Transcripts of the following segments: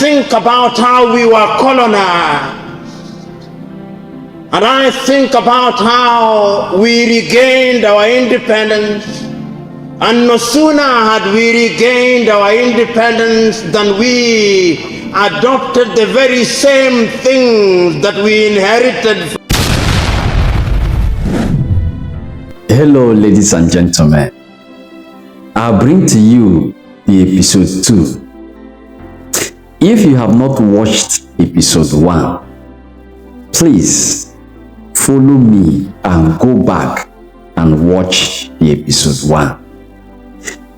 think about how we were colonized, and I think about how we regained our independence, and no sooner had we regained our independence than we adopted the very same things that we inherited. Hello, ladies and gentlemen. I'll bring to you the episode 2. If you have not watched episode 1, please follow me and go back and watch the episode 1.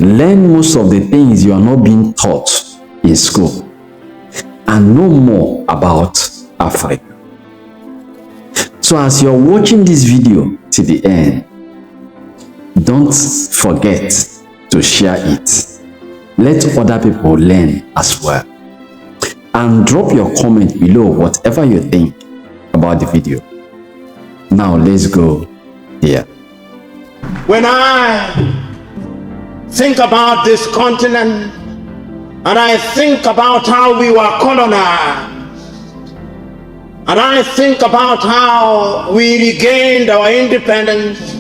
Learn most of the things you are not being taught in school and know more about Africa. So as you're watching this video to the end, don't forget to share it. Let other people learn as well. And drop your comment below whatever you think about the video. Now let's go here. When I think about this continent, and I think about how we were colonized, and I think about how we regained our independence,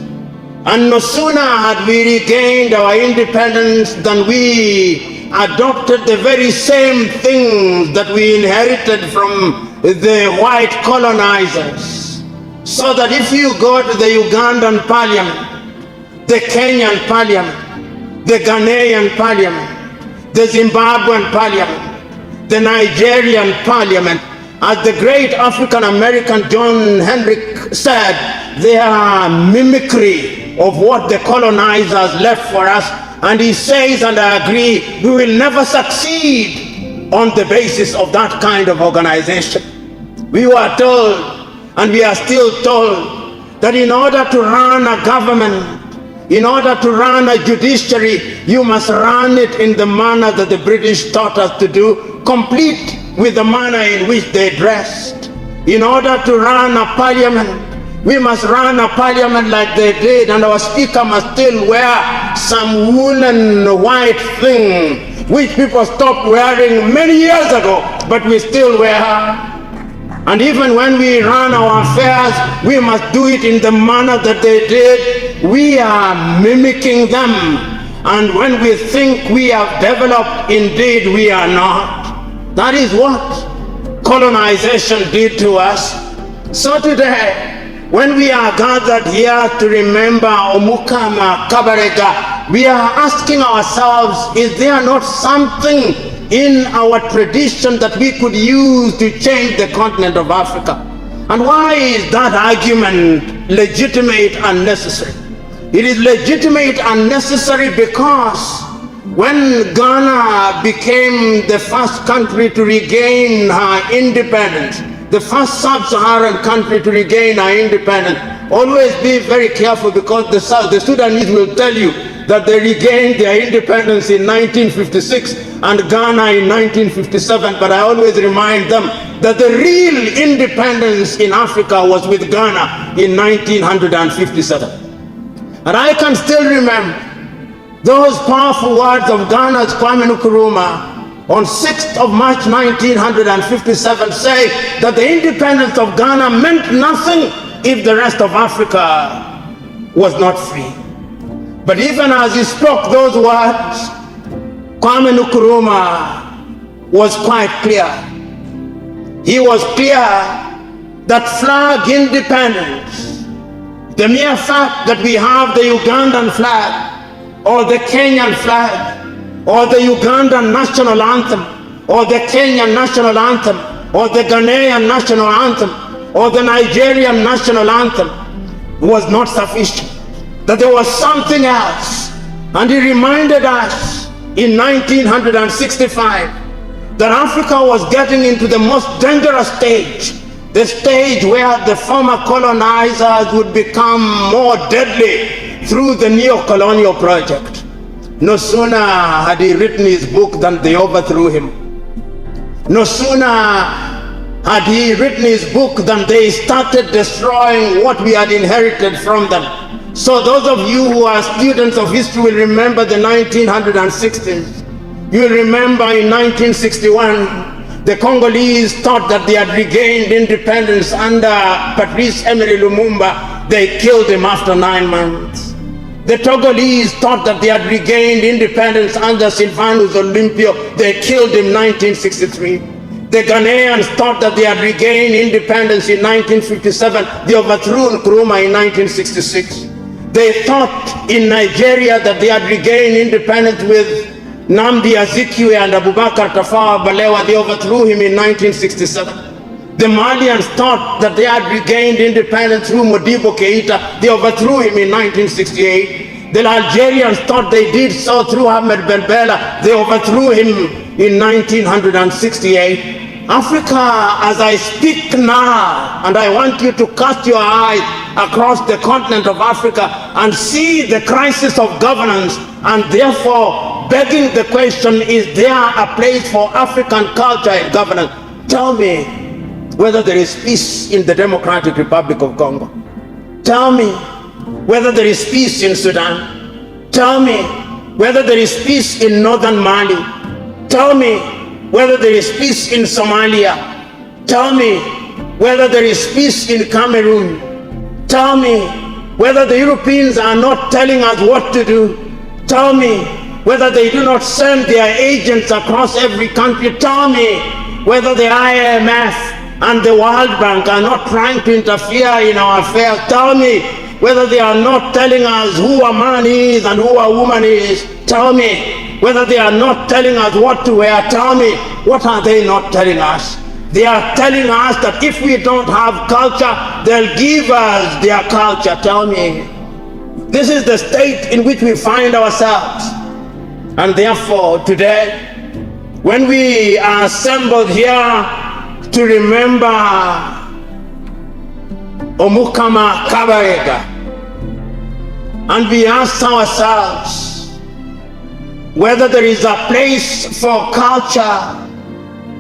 and no sooner had we regained our independence than we adopted the very same things that we inherited from the white colonizers. So that if you go to the Ugandan parliament, the Kenyan parliament, the Ghanaian parliament, the Zimbabwean parliament, the Nigerian parliament, as the great African American John Henrik said, they are mimicry of what the colonizers left for us. And he says, and I agree, we will never succeed on the basis of that kind of organization. We were told, and we are still told, that in order to run a government, in order to run a judiciary, you must run it in the manner that the British taught us to do, complete with the manner in which they dressed. In order to run a parliament, we must run a parliament like they did, and our speaker must still wear some woolen white thing, which people stopped wearing many years ago, but we still wear. And even when we run our affairs, we must do it in the manner that they did. We are mimicking them. And when we think we have developed, indeed we are not. That is what colonization did to us. So today, when we are gathered here to remember Omukama Kabarega, we are asking ourselves, is there not something in our tradition that we could use to change the continent of Africa? And why is that argument legitimate and necessary? It is legitimate and necessary because when Ghana became the first country to regain her independence, the first sub-Saharan country to regain our independence, always be very careful, because the Sudanese will tell you that they regained their independence in 1956 and Ghana in 1957, but I always remind them that the real independence in Africa was with Ghana in 1957. And I can still remember those powerful words of Ghana's Kwame Nkrumah on 6th of March 1957, say that the independence of Ghana meant nothing if the rest of Africa was not free. But even as he spoke those words, Kwame Nkrumah was quite clear. He was clear that flag independence, the mere fact that we have the Ugandan flag or the Kenyan flag, or the Ugandan national anthem, or the Kenyan national anthem, or the Ghanaian national anthem, or the Nigerian national anthem was not sufficient. That there was something else. And he reminded us in 1965 that Africa was getting into the most dangerous stage, the stage where the former colonizers would become more deadly through the neo-colonial project. No sooner had he written his book than they overthrew him. No sooner had he written his book than they started destroying what we had inherited from them. So those of you who are students of history will remember the 1960s. You will remember in 1961 The Congolese thought that they had regained independence under Patrice Emery Lumumba. They killed him after 9 months. The Togolese thought that they had regained independence under Sylvanus Olympio. They killed him in 1963. The Ghanaians thought that they had regained independence in 1957. They overthrew Nkrumah in 1966. They thought in Nigeria that they had regained independence with Nnamdi Azikiwe and Abubakar Tafawa Balewa. They overthrew him in 1967. The Malians thought that they had regained independence through Modibo Keita. They overthrew him in 1968. The Algerians thought they did so through Ahmed Ben Bella. They overthrew him in 1968. Africa, as I speak now, and I want you to cast your eyes across the continent of Africa and see the crisis of governance, and therefore begging the question, is there a place for African culture and governance? Tell me whether there is peace in the Democratic Republic of Congo. Tell me whether there is peace in Sudan. Tell me whether there is peace in northern Mali. Tell me whether there is peace in Somalia. Tell me whether there is peace in Cameroon. Tell me whether the Europeans are not telling us what to do. Tell me whether they do not send their agents across every country. Tell me whether the IMF and the World Bank are not trying to interfere in our affairs. Tell me whether they are not telling us who a man is and who a woman is. Tell me whether they are not telling us what to wear. Tell me, what are they not telling us? They are telling us that if we don't have culture, they'll give us their culture. Tell me. This is the state in which we find ourselves. And therefore, today, when we are assembled here to remember Omukama Kabarega, and we ask ourselves whether there is a place for culture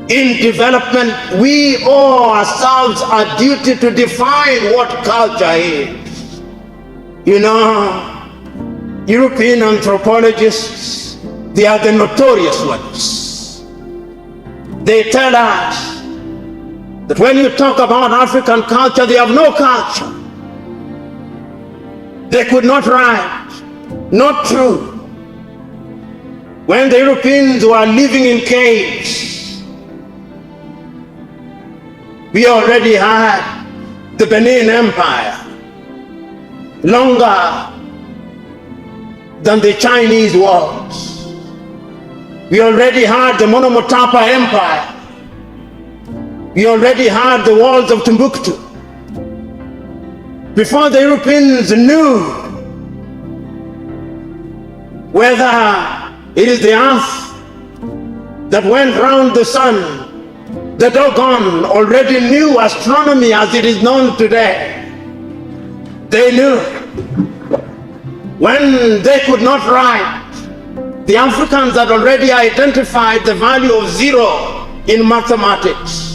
in development, we owe ourselves a duty to define what culture is. You know, European anthropologists, they are the notorious ones. They tell us that when you talk about African culture, they have no culture. They could not write. Not true. When the Europeans were living in caves, we already had the Benin Empire, longer than the Chinese walls. We already had the Monomotapa Empire. We already had the walls of Timbuktu. Before the Europeans knew whether it is the earth that went round the sun, the Dogon already knew astronomy as it is known today. They knew. When they could not write, the Africans had already identified the value of zero in mathematics.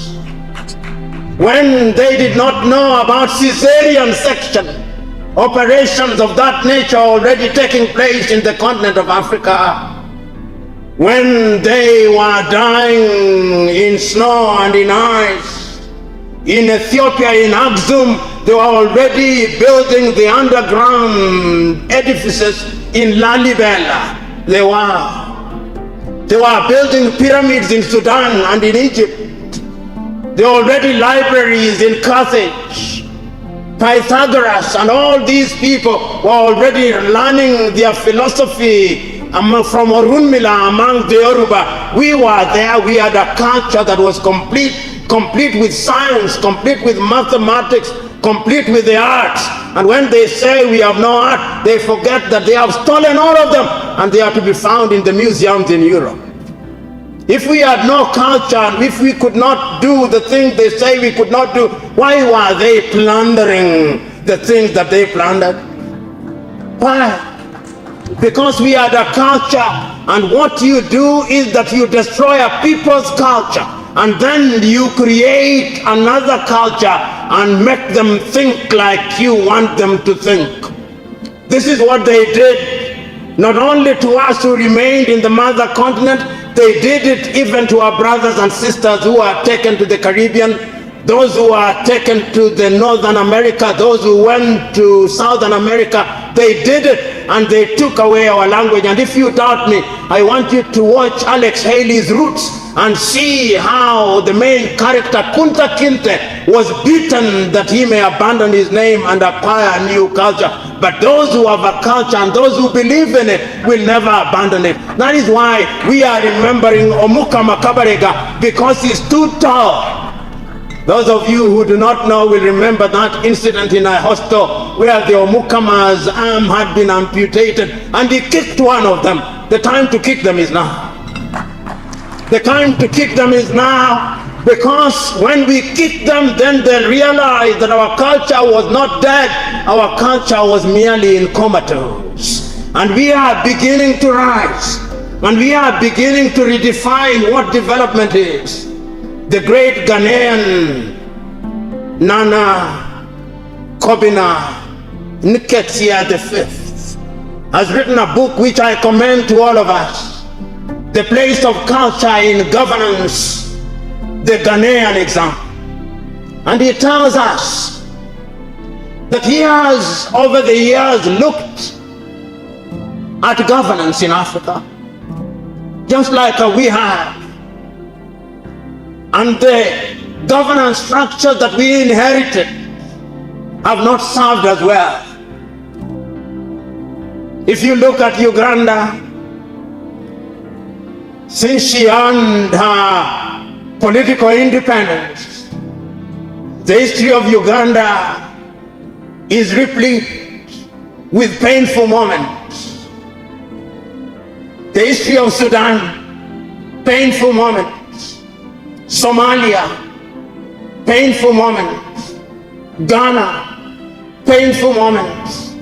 When they did not know about cesarean section, operations of that nature already taking place in the continent of Africa. When they were dying in snow and in ice, in Ethiopia, in Axum, they were already building the underground edifices in Lalibela. They were building pyramids in Sudan and in Egypt. There are already libraries in Carthage. Pythagoras and all these people were already learning their philosophy from Orunmila among the Yoruba. We were there. We had a culture that was complete with science, complete with mathematics, complete with the arts. And when they say we have no art, they forget that they have stolen all of them and they are to be found in the museums in Europe. If we had no culture, and if we could not do the things they say we could not do, why were they plundering the things that they plundered? Why? Because we had a culture, and what you do is that you destroy a people's culture, and then you create another culture and make them think like you want them to think. This is what they did, not only to us who remained in the mother continent, They did it even to our brothers and sisters who are taken to the Caribbean, those who are taken to the Northern America, those who went to Southern America. They did it, and they took away our language. And if you doubt me, I want you to watch Alex Haley's Roots and see how the main character, Kunta Kinte, was beaten that he may abandon his name and acquire a new culture. But those who have a culture and those who believe in it will never abandon it. That is why we are remembering Omuka Makabarega, because he's too tall. Those of you who do not know will remember that incident in a hostel where the Omukama's arm had been amputated and he kicked one of them. The time to kick them is now. The time to kick them is now, because when we kick them, then they realize that our culture was not dead. Our culture was merely in comatose. And we are beginning to rise. And we are beginning to redefine what development is. The great Ghanaian Nana Kobina Nketia V has written a book which I commend to all of us, The Place of Culture in Governance, the Ghanaian example. And he tells us that he has over the years looked at governance in Africa, just like we have. And the governance structures that we inherited have not served as well. If you look at Uganda, since she earned her political independence, the history of Uganda is replete with painful moments. The history of Sudan, painful moments. Somalia, painful moments. Ghana, painful moments.